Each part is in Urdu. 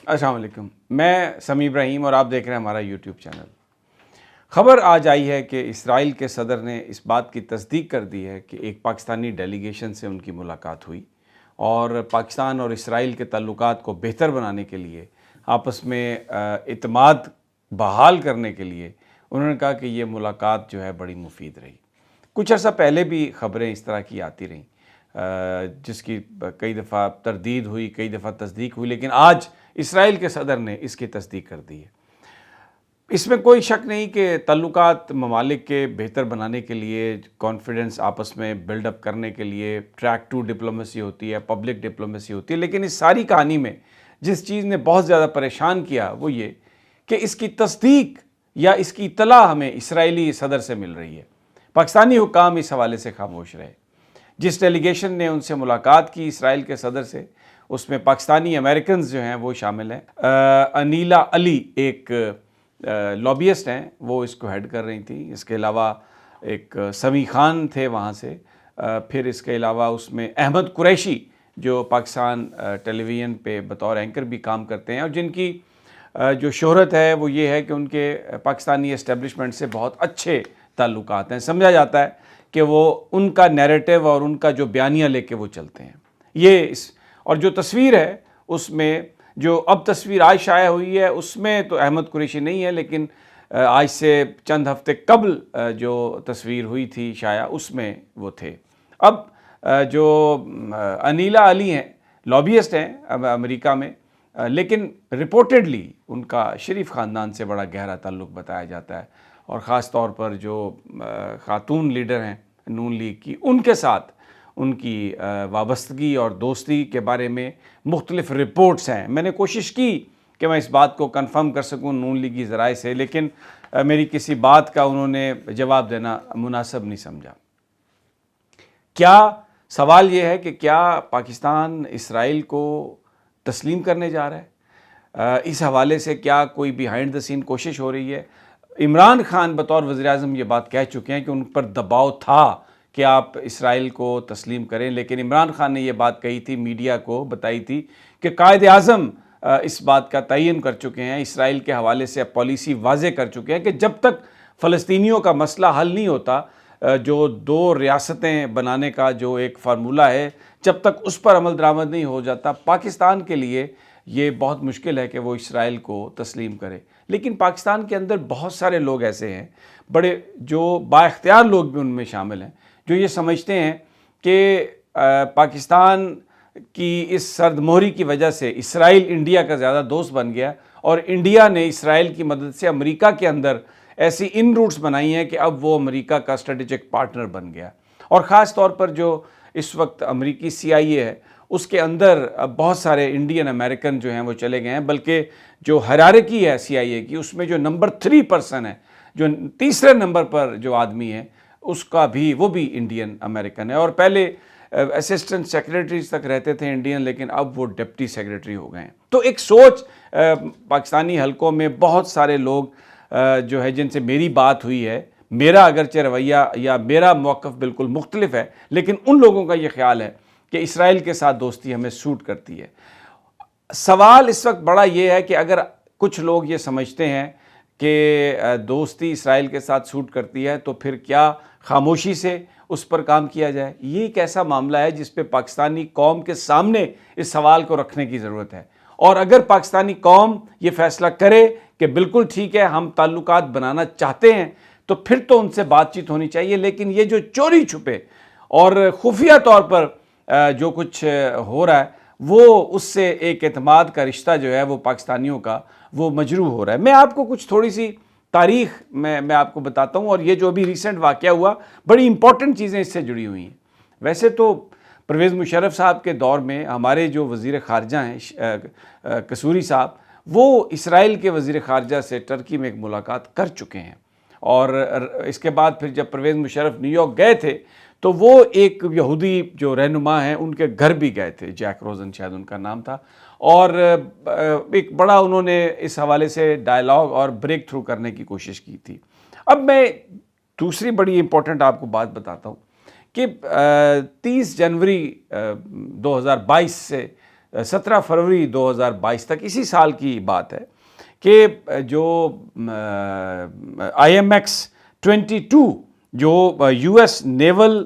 السلام علیکم، میں سمیع ابراہیم اور آپ دیکھ رہے ہیں ہمارا یوٹیوب چینل۔ خبر آج آئی ہے کہ اسرائیل کے صدر نے اس بات کی تصدیق کر دی ہے کہ ایک پاکستانی ڈیلیگیشن سے ان کی ملاقات ہوئی اور پاکستان اور اسرائیل کے تعلقات کو بہتر بنانے کے لیے، آپس میں اعتماد بحال کرنے کے لیے انہوں نے کہا کہ یہ ملاقات جو ہے بڑی مفید رہی۔ کچھ عرصہ پہلے بھی خبریں اس طرح کی آتی رہیں، جس کی کئی دفعہ تردید ہوئی، کئی دفعہ تصدیق ہوئی، لیکن آج اسرائیل کے صدر نے اس کی تصدیق کر دی ہے۔ اس میں کوئی شک نہیں کہ تعلقات ممالک کے بہتر بنانے کے لیے، کانفیڈنس آپس میں بلڈ اپ کرنے کے لیے ٹریک ٹو ڈپلومیسی ہوتی ہے، پبلک ڈپلومیسی ہوتی ہے، لیکن اس ساری کہانی میں جس چیز نے بہت زیادہ پریشان کیا وہ یہ کہ اس کی تصدیق یا اس کی اطلاع ہمیں اسرائیلی صدر سے مل رہی ہے۔ پاکستانی حکام اس حوالے سے خاموش رہے۔ جس ڈیلیگیشن نے ان سے ملاقات کی اسرائیل کے صدر سے، اس میں پاکستانی امریکنز جو ہیں وہ شامل ہیں۔ انیلا علی ایک لابیسٹ ہیں، وہ اس کو ہیڈ کر رہی تھیں۔ اس کے علاوہ ایک سمیع خان تھے وہاں سے، پھر اس کے علاوہ اس میں احمد قریشی جو پاکستان ٹیلی ویژن پہ بطور اینکر بھی کام کرتے ہیں، اور جن کی جو شہرت ہے وہ یہ ہے کہ ان کے پاکستانی اسٹیبلشمنٹ سے بہت اچھے تعلقات ہیں۔ سمجھا جاتا ہے کہ وہ ان کا نیریٹو اور ان کا جو بیانیہ لے کے وہ چلتے ہیں۔ اور جو تصویر ہے اس میں، جو اب تصویر آج شائع ہوئی ہے، اس میں تو احمد قریشی نہیں ہے، لیکن آج سے چند ہفتے قبل جو تصویر ہوئی تھی شائع، اس میں وہ تھے۔ اب جو انیلا علی ہیں، لابیسٹ ہیں امریکہ میں، لیکن رپورٹڈلی ان کا شریف خاندان سے بڑا گہرا تعلق بتایا جاتا ہے، اور خاص طور پر جو خاتون لیڈر ہیں نون لیگ کی، ان کے ساتھ ان کی وابستگی اور دوستی کے بارے میں مختلف رپورٹس ہیں۔ میں نے کوشش کی کہ میں اس بات کو کنفرم کر سکوں نون لیگی ذرائع سے، لیکن میری کسی بات کا انہوں نے جواب دینا مناسب نہیں سمجھا۔ سوال یہ ہے کہ کیا پاکستان اسرائیل کو تسلیم کرنے جا رہا ہے؟ اس حوالے سے کیا کوئی بیہائنڈ دا سین کوشش ہو رہی ہے؟ عمران خان بطور وزیر اعظم یہ بات کہہ چکے ہیں کہ ان پر دباؤ تھا کہ آپ اسرائیل کو تسلیم کریں، لیکن عمران خان نے یہ بات کہی تھی، میڈیا کو بتائی تھی کہ قائد اعظم اس بات کا تعین کر چکے ہیں، اسرائیل کے حوالے سے پالیسی واضح کر چکے ہیں کہ جب تک فلسطینیوں کا مسئلہ حل نہیں ہوتا، جو دو ریاستیں بنانے کا جو ایک فارمولہ ہے، جب تک اس پر عمل درآمد نہیں ہو جاتا، پاکستان کے لیے یہ بہت مشکل ہے کہ وہ اسرائیل کو تسلیم کرے۔ لیکن پاکستان کے اندر بہت سارے لوگ ایسے ہیں، بڑے جو با اختیار لوگ بھی ان میں شامل ہیں، جو یہ سمجھتے ہیں کہ پاکستان کی اس سرد مہری کی وجہ سے اسرائیل انڈیا کا زیادہ دوست بن گیا، اور انڈیا نے اسرائیل کی مدد سے امریکہ کے اندر ایسی ان روٹس بنائی ہیں کہ اب وہ امریکہ کا اسٹریٹجک پارٹنر بن گیا۔ اور خاص طور پر جو اس وقت امریکی CIA ہے، اس کے اندر بہت سارے انڈین امریکن جو ہیں وہ چلے گئے ہیں، بلکہ جو ہیرارکی ہے CIA کی، اس میں جو نمبر 3 پرسن ہے، جو تیسرے نمبر پر جو آدمی ہے، اس کا بھی وہ بھی انڈین امریکن ہے، اور پہلے اسسٹنٹ سیکریٹریز تک رہتے تھے انڈین، لیکن اب وہ ڈپٹی سیکریٹری ہو گئے ہیں۔ تو ایک سوچ پاکستانی حلقوں میں بہت سارے لوگ جو ہے جن سے میری بات ہوئی ہے، میرا اگرچہ رویہ یا میرا موقف بالکل مختلف ہے، لیکن ان لوگوں کا یہ خیال ہے کہ اسرائیل کے ساتھ دوستی ہمیں سوٹ کرتی ہے۔ سوال اس وقت بڑا یہ ہے کہ اگر کچھ لوگ یہ سمجھتے ہیں کہ دوستی اسرائیل کے ساتھ سوٹ کرتی ہے، تو پھر کیا خاموشی سے اس پر کام کیا جائے؟ یہ ایک ایسا معاملہ ہے جس پہ پاکستانی قوم کے سامنے اس سوال کو رکھنے کی ضرورت ہے، اور اگر پاکستانی قوم یہ فیصلہ کرے کہ بالکل ٹھیک ہے ہم تعلقات بنانا چاہتے ہیں، تو پھر تو ان سے بات چیت ہونی چاہیے۔ لیکن یہ جو چوری چھپے اور خفیہ طور پر جو کچھ ہو رہا ہے، وہ اس سے ایک اعتماد کا رشتہ جو ہے وہ پاکستانیوں کا وہ مجروح ہو رہا ہے۔ میں آپ کو کچھ تھوڑی سی تاریخ میں آپ کو بتاتا ہوں، اور یہ جو ابھی ریسنٹ واقعہ ہوا، بڑی امپورٹنٹ چیزیں اس سے جڑی ہوئی ہیں۔ ویسے تو پرویز مشرف صاحب کے دور میں ہمارے جو وزیر خارجہ ہیں قصوری صاحب، وہ اسرائیل کے وزیر خارجہ سے ٹرکی میں ایک ملاقات کر چکے ہیں، اور اس کے بعد پھر جب پرویز مشرف نیو یارک گئے تھے تو وہ ایک یہودی جو رہنما ہیں ان کے گھر بھی گئے تھے، جیک روزن شاید ان کا نام تھا، اور ایک بڑا انہوں نے اس حوالے سے ڈائلاگ اور بریک تھرو کرنے کی کوشش کی تھی۔ اب میں دوسری بڑی امپورٹنٹ آپ کو بات بتاتا ہوں کہ 30 جنوری 2022 سے 17 فروری 2022 تک، اسی سال کی بات ہے، کہ جو IMX-22 جو US naval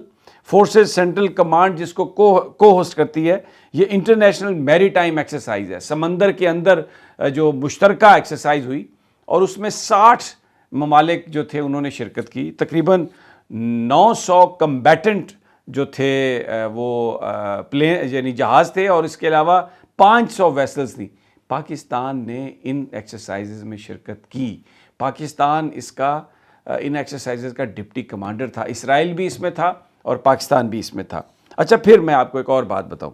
forces central command جس کو کو ہوسٹ کرتی ہے، یہ انٹرنیشنل میری ٹائم ایکسرسائز ہے، سمندر کے اندر جو مشترکہ ایکسرسائز ہوئی، اور اس میں 60 ممالک جو تھے انہوں نے شرکت کی، تقریباً 900 کمبیٹنٹ جو تھے وہ پلین یعنی جہاز تھے، اور اس کے علاوہ 500 ویسلز تھیں۔ پاکستان نے ان ایکسرسائزز میں شرکت کی، پاکستان ان ایکسرسائزز کا ڈپٹی کمانڈر تھا، اسرائیل بھی اس میں تھا اور پاکستان بھی اس میں تھا۔ اچھا، پھر میں آپ کو ایک اور بات بتاؤں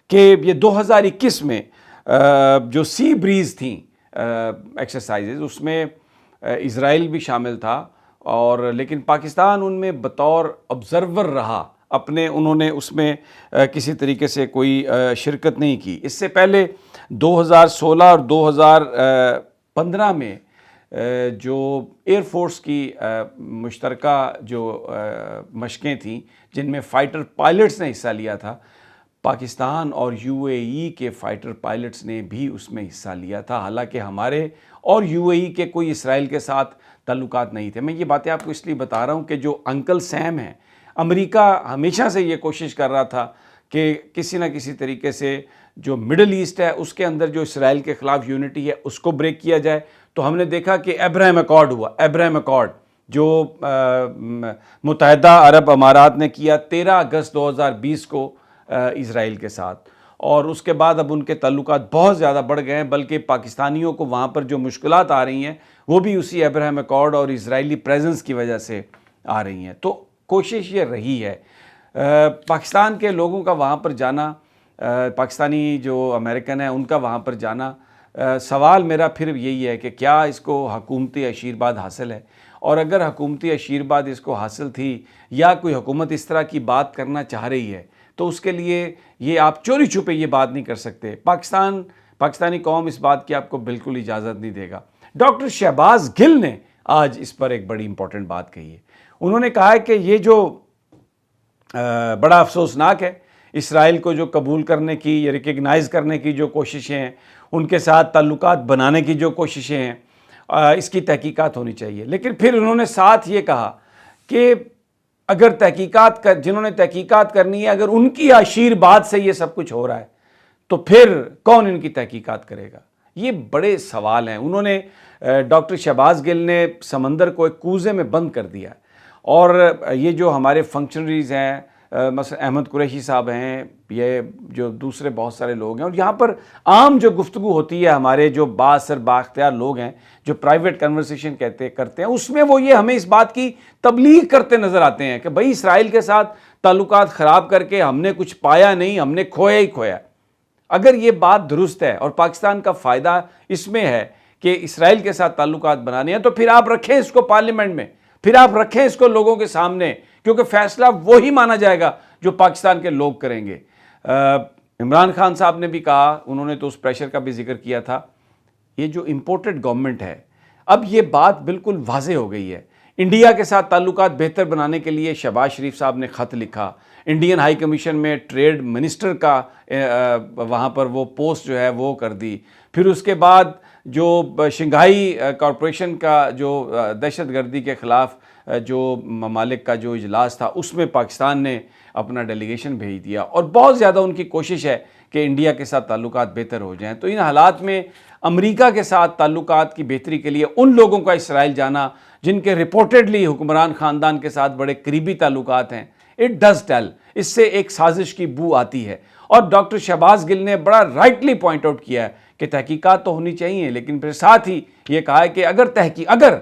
کہ یہ 2021 میں جو سی بریز تھیں ایکسرسائزز، اس میں اسرائیل بھی شامل تھا، اور لیکن پاکستان ان میں بطور آبزرور رہا، انہوں نے اس میں کسی طریقے سے کوئی شرکت نہیں کی۔ اس سے پہلے 2016 اور 2015 میں جو ایئر فورس کی مشترکہ جو مشقیں تھیں جن میں فائٹر پائلٹس نے حصہ لیا تھا، پاکستان اور UAE کے فائٹر پائلٹس نے بھی اس میں حصہ لیا تھا، حالانکہ ہمارے اور UAE کے کوئی اسرائیل کے ساتھ تعلقات نہیں تھے۔ میں یہ باتیں آپ کو اس لیے بتا رہا ہوں کہ جو انکل سیم ہیں، امریکہ ہمیشہ سے یہ کوشش کر رہا تھا کہ کسی نہ کسی طریقے سے جو مڈل ایسٹ ہے اس کے اندر جو اسرائیل کے خلاف یونٹی ہے اس کو بریک کیا جائے۔ تو ہم نے دیکھا کہ ابراہیم اکارڈ ہوا، ابراہیم اکارڈ جو متحدہ عرب امارات نے کیا 13 اگست 2020 کو اسرائیل کے ساتھ، اور اس کے بعد اب ان کے تعلقات بہت زیادہ بڑھ گئے ہیں، بلکہ پاکستانیوں کو وہاں پر جو مشکلات آ رہی ہیں وہ بھی اسی ابراہیم اکارڈ اور اسرائیلی پریزنس کی وجہ سے آ رہی ہیں۔ تو کوشش یہ رہی ہے پاکستان کے لوگوں کا وہاں پر جانا، پاکستانی جو امریکن ہیں ان کا وہاں پر جانا۔ سوال میرا پھر یہی ہے کہ کیا اس کو حکومتی آشیرواد حاصل ہے، اور اگر حکومتی آشیرواد اس کو حاصل تھی، یا کوئی حکومت اس طرح کی بات کرنا چاہ رہی ہے، تو اس کے لیے یہ آپ چوری چھپے یہ بات نہیں کر سکتے۔ پاکستانی قوم اس بات کی آپ کو بالکل اجازت نہیں دے گا۔ ڈاکٹر شہباز گل نے آج اس پر ایک بڑی امپورٹنٹ بات کہی ہے۔ انہوں نے کہا ہے کہ یہ جو بڑا افسوسناک ہے، اسرائیل کو جو قبول کرنے کی یا ریکگنائز کرنے کی جو کوششیں ہیں، ان کے ساتھ تعلقات بنانے کی جو کوششیں ہیں، اس کی تحقیقات ہونی چاہیے۔ لیکن پھر انہوں نے ساتھ یہ کہا کہ اگر جنہوں نے تحقیقات کرنی ہے، اگر ان کی آشیرواد سے یہ سب کچھ ہو رہا ہے تو پھر کون ان کی تحقیقات کرے گا؟ یہ بڑے سوال ہیں۔ انہوں نے ڈاکٹر شہباز گل نے سمندر کو ایک کوزے میں بند کر دیا، اور یہ جو ہمارے فنکشنریز ہیں، مثلا احمد قریشی صاحب ہیں، یہ جو دوسرے بہت سارے لوگ ہیں، اور یہاں پر عام جو گفتگو ہوتی ہے، ہمارے جو بااثر بااختیار لوگ ہیں جو پرائیویٹ کنورسیشن کرتے ہیں، اس میں وہ یہ ہمیں اس بات کی تبلیغ کرتے نظر آتے ہیں کہ بھائی اسرائیل کے ساتھ تعلقات خراب کر کے ہم نے کچھ پایا نہیں، ہم نے کھویا ہی کھویا۔ اگر یہ بات درست ہے اور پاکستان کا فائدہ اس میں ہے کہ اسرائیل کے ساتھ تعلقات بنانے ہیں، تو پھر آپ رکھیں اس کو پارلیمنٹ میں، پھر آپ رکھیں اس کو لوگوں کے سامنے، کیونکہ فیصلہ وہی مانا جائے گا جو پاکستان کے لوگ کریں گے۔ عمران خان صاحب نے بھی کہا، انہوں نے تو اس پریشر کا بھی ذکر کیا تھا، یہ جو امپورٹڈ گورنمنٹ ہے، اب یہ بات بالکل واضح ہو گئی ہے۔ انڈیا کے ساتھ تعلقات بہتر بنانے کے لیے شہباز شریف صاحب نے خط لکھا، انڈین ہائی کمیشن میں ٹریڈ منسٹر کا وہاں پر وہ پوسٹ جو ہے وہ کر دی۔ پھر اس کے بعد جو شنگھائی کارپوریشن کا جو دہشت گردی کے خلاف جو ممالک کا جو اجلاس تھا، اس میں پاکستان نے اپنا ڈیلیگیشن بھیج دیا، اور بہت زیادہ ان کی کوشش ہے کہ انڈیا کے ساتھ تعلقات بہتر ہو جائیں۔ تو ان حالات میں امریکہ کے ساتھ تعلقات کی بہتری کے لیے ان لوگوں کا اسرائیل جانا جن کے رپورٹڈلی حکمران خاندان کے ساتھ بڑے قریبی تعلقات ہیں، اٹ ڈز ٹیل، اس سے ایک سازش کی بو آتی ہے۔ اور ڈاکٹر شہباز گل نے بڑا رائٹلی پوائنٹ آؤٹ کیا ہے کہ تحقیقات تو ہونی چاہیے، لیکن پھر ساتھ ہی یہ کہا ہے کہ اگر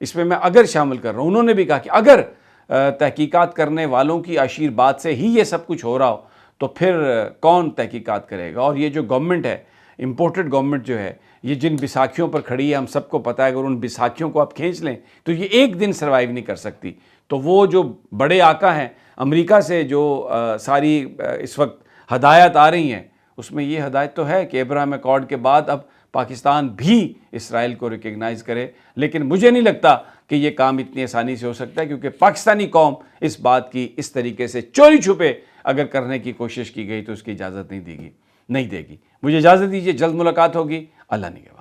اس میں اگر شامل کر رہا ہوں، انہوں نے بھی کہا کہ اگر تحقیقات کرنے والوں کی آشیرواد سے ہی یہ سب کچھ ہو رہا ہو تو پھر کون تحقیقات کرے گا؟ اور یہ جو گورنمنٹ ہے، امپورٹڈ گورنمنٹ جو ہے، یہ جن بیساکھیوں پر کھڑی ہے، ہم سب کو پتہ ہے، اگر ان بیساکھیوں کو آپ کھینچ لیں تو یہ ایک دن سروائیو نہیں کر سکتی۔ تو وہ جو بڑے آقا ہیں امریکہ سے جو ساری اس وقت ہدایات آ رہی ہیں، اس میں یہ ہدایت تو ہے کہ ابراہیم اکارڈ کے بعد اب پاکستان بھی اسرائیل کو ریکگنائز کرے، لیکن مجھے نہیں لگتا کہ یہ کام اتنی آسانی سے ہو سکتا ہے، کیونکہ پاکستانی قوم اس بات کی اس طریقے سے چوری چھپے اگر کرنے کی کوشش کی گئی تو اس کی اجازت نہیں دے گی۔ مجھے اجازت دیجیے، جلد ملاقات ہوگی، اللہ نگہبان۔